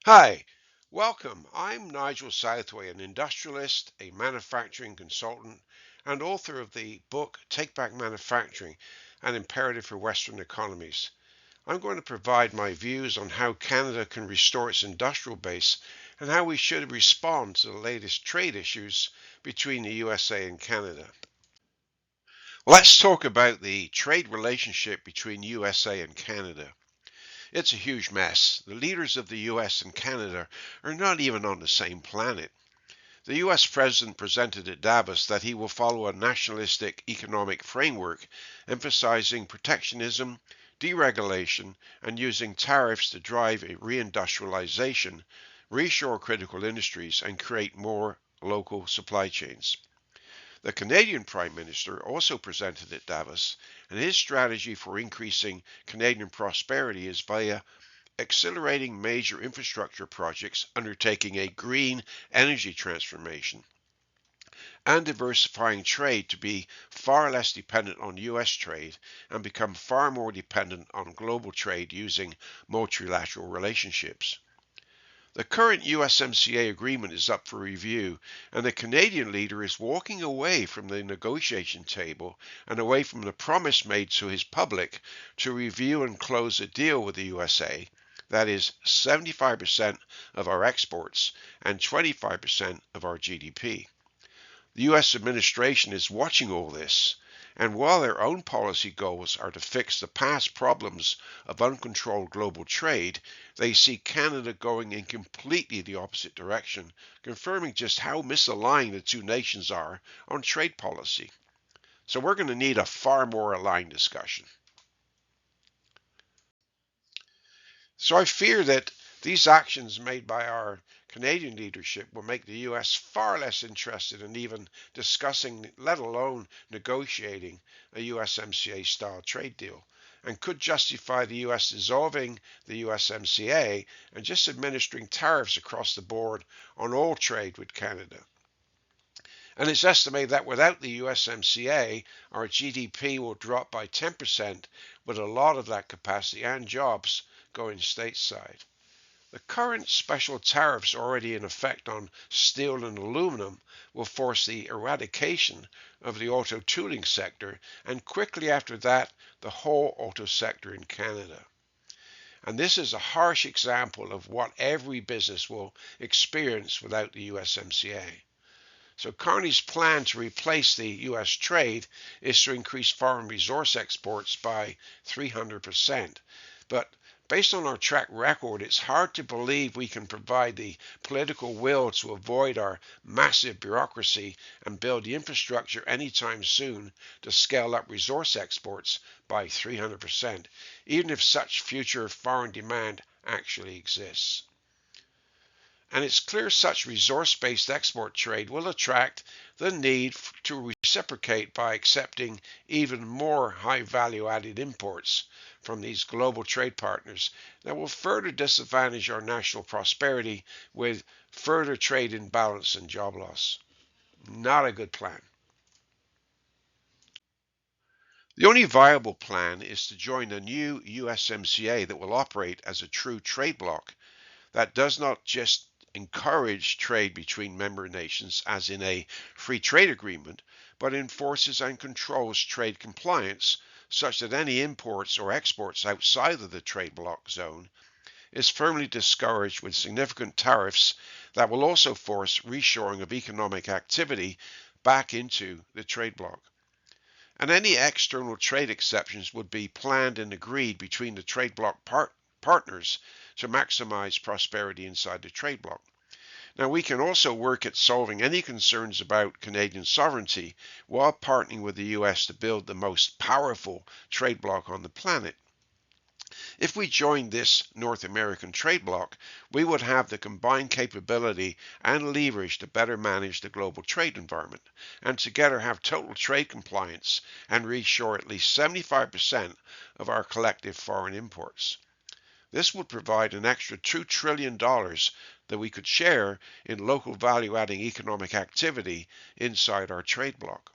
Hi, welcome. I'm Nigel Southway, an industrialist, a manufacturing consultant, and author of the book Take Back Manufacturing, an imperative for Western economies. I'm going to provide my views on how Canada can restore its industrial base and how we should respond to the latest trade issues between the USA and Canada. Let's talk about the trade relationship between USA and Canada. It's a huge mess. The leaders of the US and Canada are not even on the same planet. The US president presented at Davos that he will follow a nationalistic economic framework emphasizing protectionism, deregulation, and using tariffs to drive a reindustrialization, reshore critical industries, and create more local supply chains. The Canadian Prime Minister also presented at Davos, and his strategy for increasing Canadian prosperity is via accelerating major infrastructure projects, undertaking a green energy transformation, and diversifying trade to be far less dependent on US trade and become far more dependent on global trade using multilateral relationships. The current USMCA agreement is up for review, and the Canadian leader is walking away from the negotiation table and away from the promise made to his public to review and close a deal with the USA that is 75% of our exports and 25% of our GDP. The US administration is watching all this, and while their own policy goals are to fix the past problems of uncontrolled global trade, they see Canada going in completely the opposite direction, confirming just how misaligned the two nations are on trade policy. So we're going to need a far more aligned discussion. So I fear that these actions made by our Canadian leadership will make the US far less interested in even discussing, let alone negotiating, a USMCA style trade deal, and could justify the US dissolving the USMCA and just administering tariffs across the board on all trade with Canada. And it's estimated that without the USMCA, our GDP will drop by 10%, with a lot of that capacity and jobs going stateside. The current special tariffs already in effect on steel and aluminum will force the eradication of the auto tooling sector, and quickly after that, the whole auto sector in Canada. And this is a harsh example of what every business will experience without the USMCA. So Carney's plan to replace the U.S. trade is to increase foreign resource exports by 300%. But based on our track record, it's hard to believe we can provide the political will to avoid our massive bureaucracy and build the infrastructure anytime soon to scale up resource exports by 300%, even if such future foreign demand actually exists. And it's clear such resource-based export trade will attract the need to reciprocate by accepting even more high value-added imports from these global trade partners that will further disadvantage our national prosperity with further trade imbalance and job loss. Not a good plan. The only viable plan is to join a new USMCA that will operate as a true trade bloc that does not just encourage trade between member nations as in a free trade agreement, but enforces and controls trade compliance such that any imports or exports outside of the trade bloc zone is firmly discouraged with significant tariffs that will also force reshoring of economic activity back into the trade bloc. And any external trade exceptions would be planned and agreed between the trade bloc partners to maximize prosperity inside the trade bloc. Now, we can also work at solving any concerns about Canadian sovereignty while partnering with the US to build the most powerful trade bloc on the planet. If we joined this North American trade bloc, we would have the combined capability and leverage to better manage the global trade environment, and together have total trade compliance and reshore at least 75% of our collective foreign imports. This would provide an extra $2 trillion that we could share in local value-adding economic activity inside our trade bloc.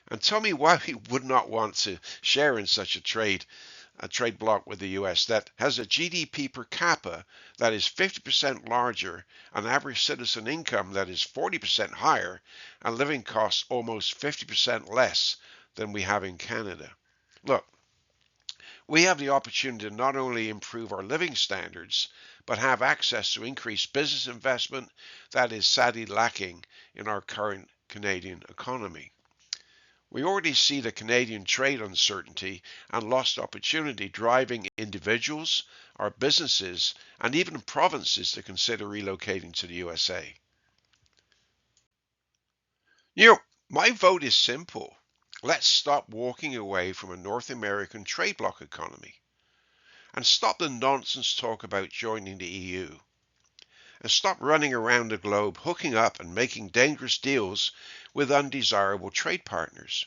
And tell me why we would not want to share in such a trade a trade bloc with the US that has a GDP per capita that is 50% larger, an average citizen income that is 40% higher, and living costs almost 50% less than we have in Canada. Look, we have the opportunity to not only improve our living standards, but have access to increased business investment that is sadly lacking in our current Canadian economy. We already see the Canadian trade uncertainty and lost opportunity driving individuals, our businesses, and even provinces to consider relocating to the USA. My vote is simple. Let's stop walking away from a North American trade bloc economy and stop the nonsense talk about joining the EU and stop running around the globe hooking up and making dangerous deals with undesirable trade partners.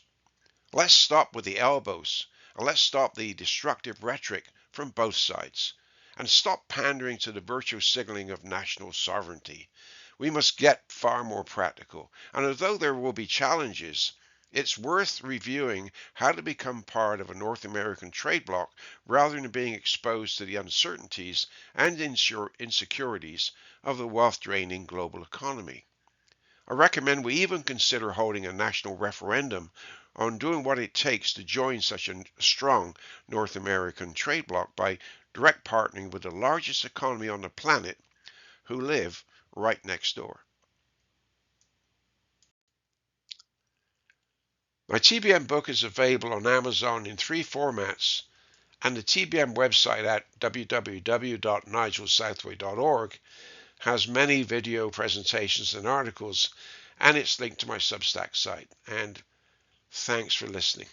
Let's stop with the elbows, and let's stop the destructive rhetoric from both sides, and stop pandering to the virtue signaling of national sovereignty. We must get far more practical, and although there will be challenges, it's worth reviewing how to become part of a North American trade bloc rather than being exposed to the uncertainties and insecurities of the wealth-draining global economy. I recommend we even consider holding a national referendum on doing what it takes to join such a strong North American trade bloc by direct partnering with the largest economy on the planet who live right next door. My TBM book is available on Amazon in 3 formats, and the TBM website at www.nigelsouthway.org has many video presentations and articles, and it's linked to my Substack site. And thanks for listening.